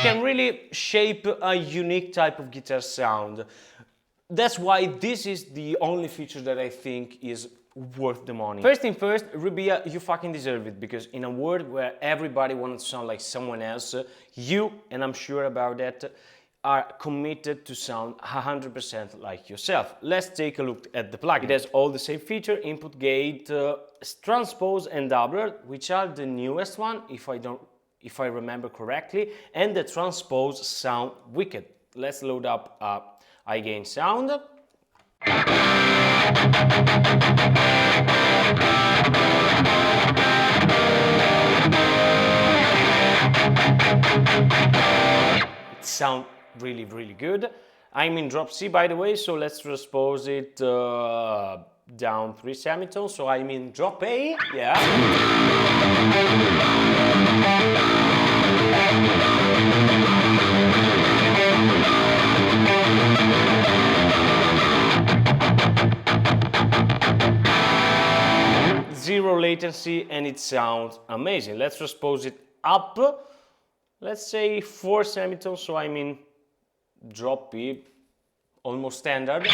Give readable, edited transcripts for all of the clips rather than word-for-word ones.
can really shape a unique type of guitar sound. That's why this is the only feature that I think is worth the money. First thing first, Rabea, you fucking deserve it, because in a world where everybody wants to sound like someone else, you, and I'm sure about that, are committed to sound 100% like yourself. Let's take a look at the plugin. It has all the same feature, input gate, transpose and doubler, which are the newest one, if I remember correctly, and the transpose sound wicked. Let's load up a high gain sound. It sounds really, really good. I'm in drop C, by the way, so let's transpose it down 3 semitones. So I'm in drop A, yeah. Zero latency, and it sounds amazing. Let's transpose it up, let's say 4 semitones, so I'm in drop B, almost standard.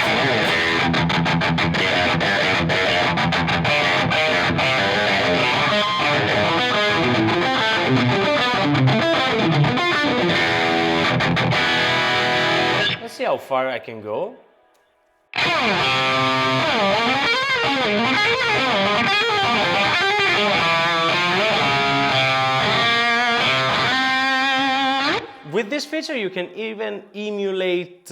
Let's see how far I can go. With this feature, you can even emulate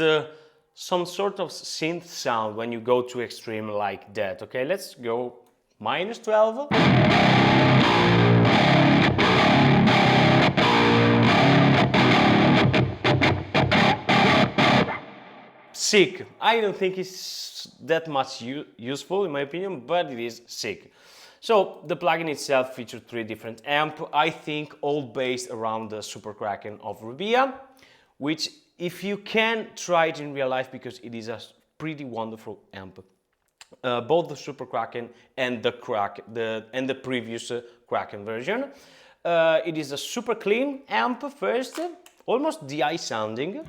some sort of synth sound when you go to extreme like that. Okay, let's go -12. Sick. I don't think it's that much useful in my opinion, but it is sick. So the plugin itself features 3 different amps, I think all based around the Super Kraken of Rabea, which if you can try it in real life, because it is a pretty wonderful amp. Both the Super Kraken and the previous Kraken version. It is a super clean amp first, almost DI sounding.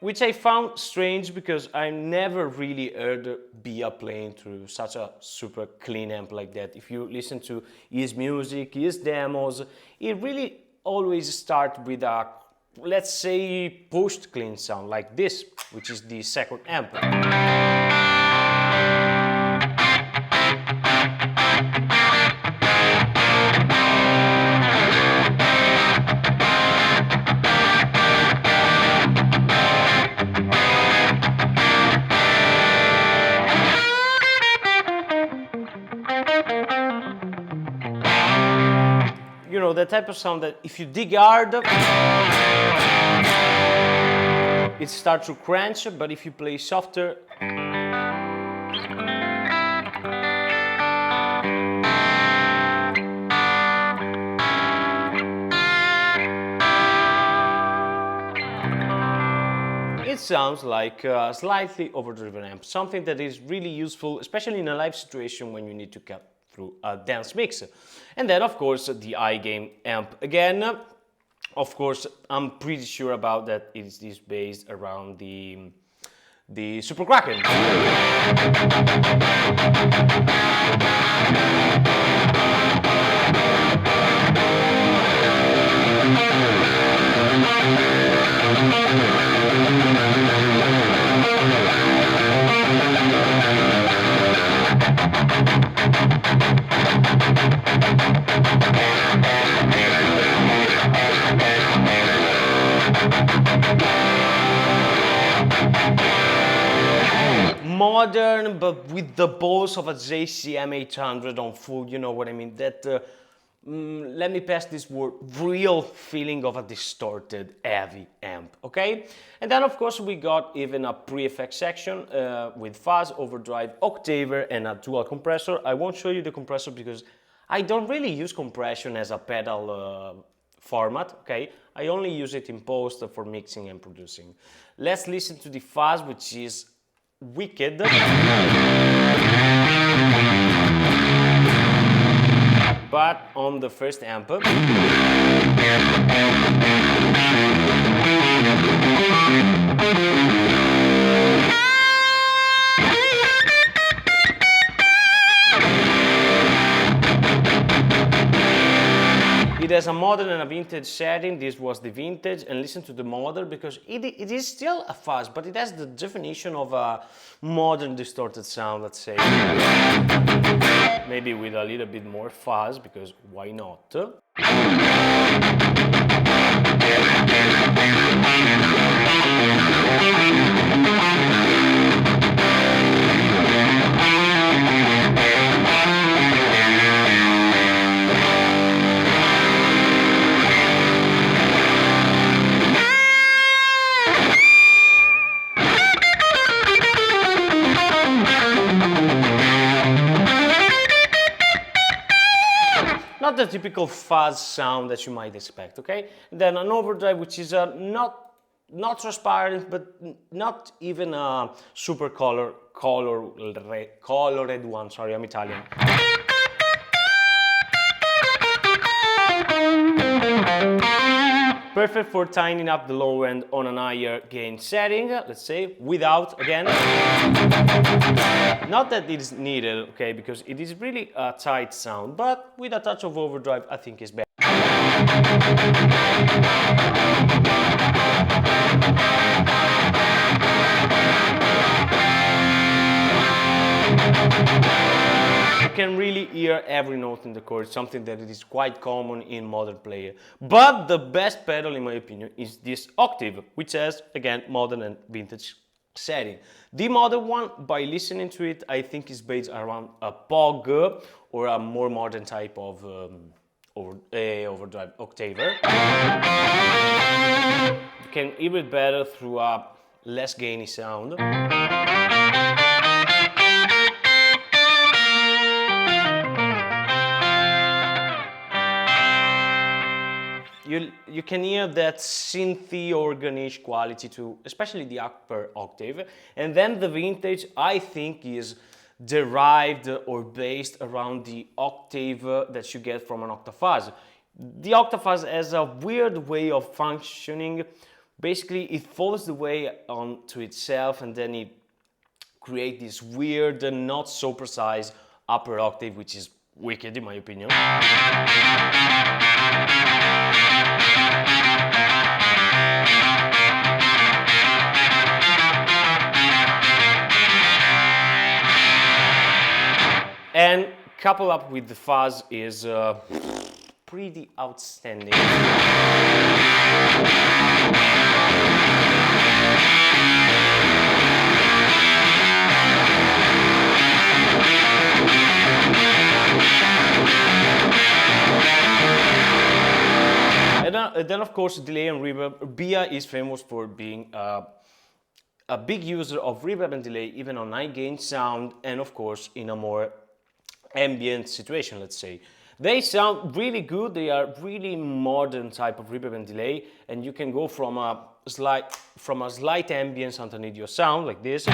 Which I found strange, because I never really heard Bea playing through such a super clean amp like that. If you listen to his music, his demos, it really always starts with a, let's say, pushed clean sound like this, which is the second amp. You know, the type of sound that if you dig hard, it starts to crunch, but if you play softer, it sounds like a slightly overdriven amp, something that is really useful, especially in a live situation when you need to cut through a dance mix. And then of course the iGame amp again. Of course, I'm pretty sure about that it is based around the Super Kraken. Modern, but with the balls of a JCM 800 on full, you know what I mean? That, let me pass this word, real feeling of a distorted, heavy amp, okay? And then of course we got even a pre-effect section with fuzz, overdrive, octaver, and a dual compressor. I won't show you the compressor because I don't really use compression as a pedal format, okay? I only use it in post for mixing and producing. Let's listen to the fuzz, which is wicked. But on the first amp. It has a modern and a vintage setting. This was the vintage, and listen to the modern because it is still a fuzz, but it has the definition of a modern distorted sound, let's say. Maybe with a little bit more fuzz, because why not? Not the typical fuzz sound that you might expect, okay? Then an overdrive, which is not transparent, but not even a super colored one. Sorry, I'm Italian. Perfect for tightening up the low end on an higher gain setting, let's say, without, again, not that it is needed, okay, because it is really a tight sound, but with a touch of overdrive, I think is better. You can really hear every note in the chord, something that is quite common in modern player. But the best pedal, in my opinion, is this octave, which has, again, modern and vintage setting. The modern one, by listening to it, I think is based around a POG or a more modern type of overdrive octaver. You can hear it better through a less gainy sound. You can hear that synthy organish quality to especially the upper octave, and then the vintage I think is derived or based around the octave that you get from an octafuzz. The octafuzz has a weird way of functioning. Basically it folds the way onto itself and then it creates this weird and not so precise upper octave, which is wicked in my opinion. And coupled up with the fuzz is pretty outstanding. And then of course delay and reverb. Rabea is famous for being a big user of reverb and delay even on high gain sound and of course in a more ambient situation, let's say. They sound really good, they are really modern type of reverb and delay, and you can go from a slight ambience underneath your sound like this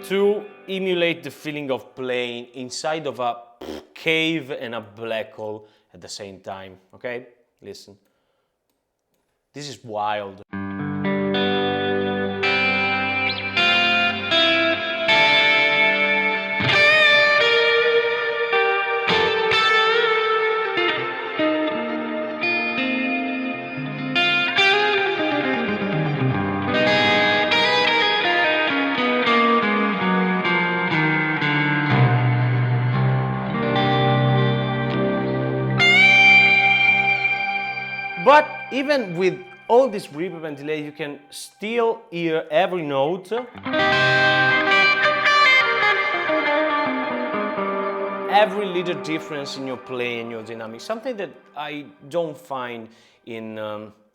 to emulate the feeling of playing inside of a cave and a black hole at the same time, okay? Listen. This is wild. But even with all this reverb and delay, you can still hear every note. Every little difference in your play and your dynamics, something that I don't find in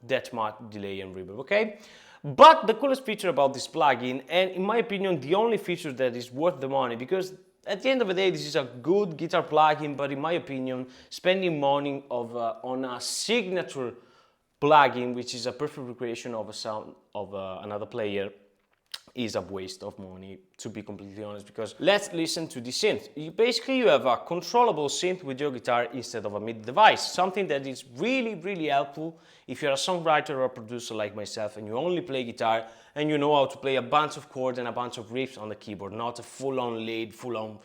that much delay and reverb, okay? But the coolest feature about this plugin, and in my opinion the only feature that is worth the money, because at the end of the day this is a good guitar plugin, but in my opinion spending money on a signature plugin, which is a perfect recreation of a sound of another player, is a waste of money, to be completely honest. Because let's listen to the synth. Basically you have a controllable synth with your guitar instead of a MIDI device, something that is really helpful if you're a songwriter or a producer like myself and you only play guitar and you know how to play a bunch of chords and a bunch of riffs on the keyboard, not a full-on lead, full-on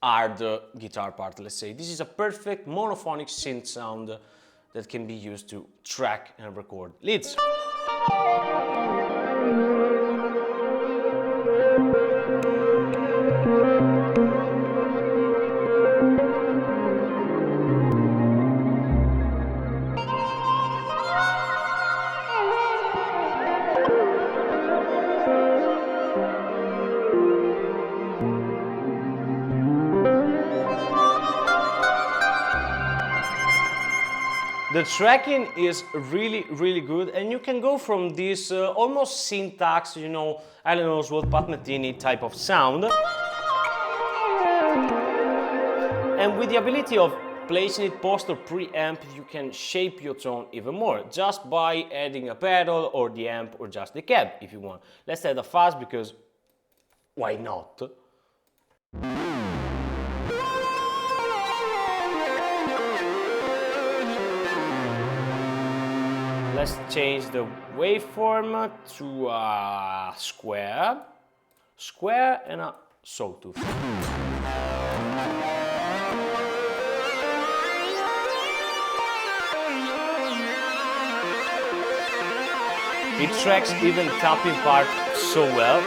hard guitar part, let's say. This is a perfect monophonic synth sound that can be used to track and record leads. The tracking is really good, and you can go from this almost syntax, you know, I don't know, Oswald Pat Metheny type of sound, and with the ability of placing it post or pre-amp, you can shape your tone even more just by adding a pedal or the amp or just the cab if you want. Let's add a fuzz because why not? Let's change the waveform to a square and a sawtooth. It tracks even tapping part so well.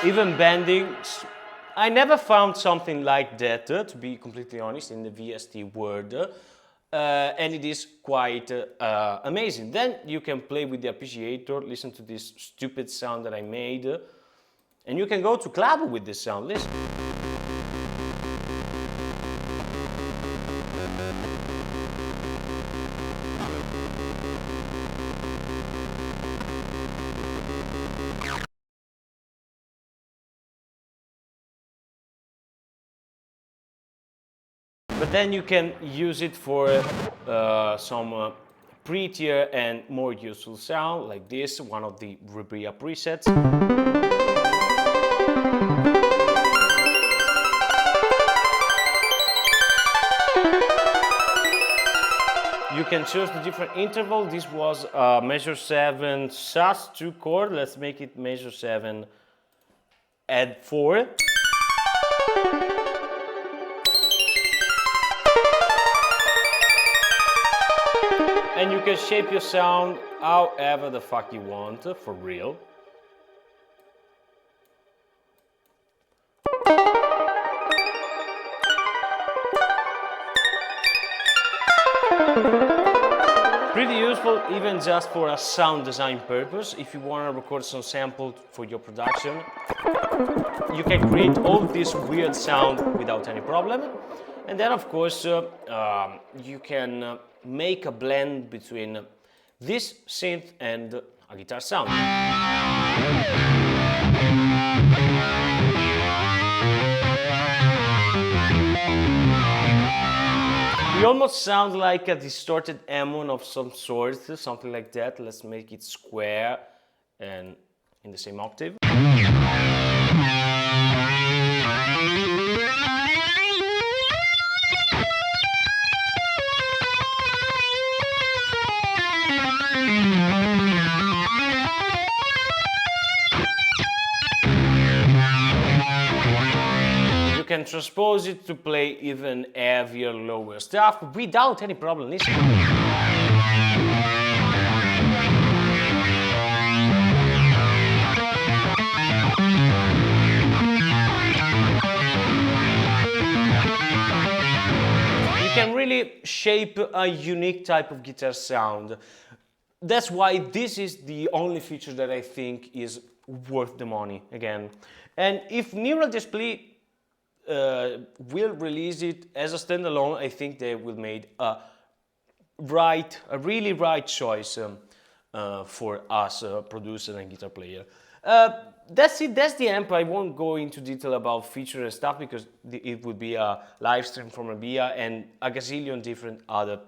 Even bending, I never found something like that, to be completely honest, in the VST world, and it is quite amazing. Then you can play with the arpeggiator, listen to this stupid sound that I made, and you can go to club with this sound, listen. But then you can use it for some prettier and more useful sound, like this, one of the Rabea presets. You can choose the different interval. This was measure 7 sus2 chord. Let's make it measure 7 add 4. And you can shape your sound however the fuck you want, for real. Pretty useful even just for a sound design purpose. If you want to record some sample for your production, you can create all this weird sound without any problem. And then of course you can make a blend between this synth and a guitar sound. We almost sound like a distorted Hammond of some sort, something like that. Let's make it square and in the same octave. You can transpose it to play even heavier, lower stuff without any problem listening. You can really shape a unique type of guitar sound. That's why this is the only feature that I think is worth the money again. And if Neural Display will release it as a standalone, I think they will made a really right choice for us producers and guitar player. That's it, that's the amp. I won't go into detail about feature and stuff because it would be a live stream from Rabea and a gazillion different other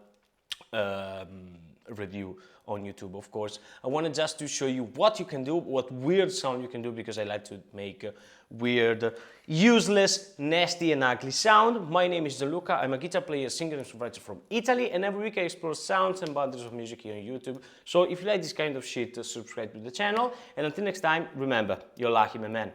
review on YouTube, of course. I wanted just to show you what you can do, what weird sound you can do, because I like to make weird, useless, nasty and ugly sound. My name is Gianluca, I'm a guitar player, singer and songwriter from Italy, and every week I explore sounds and boundaries of music here on YouTube. So if you like this kind of shit, subscribe to the channel, and until next time, remember, you're lucky, my man.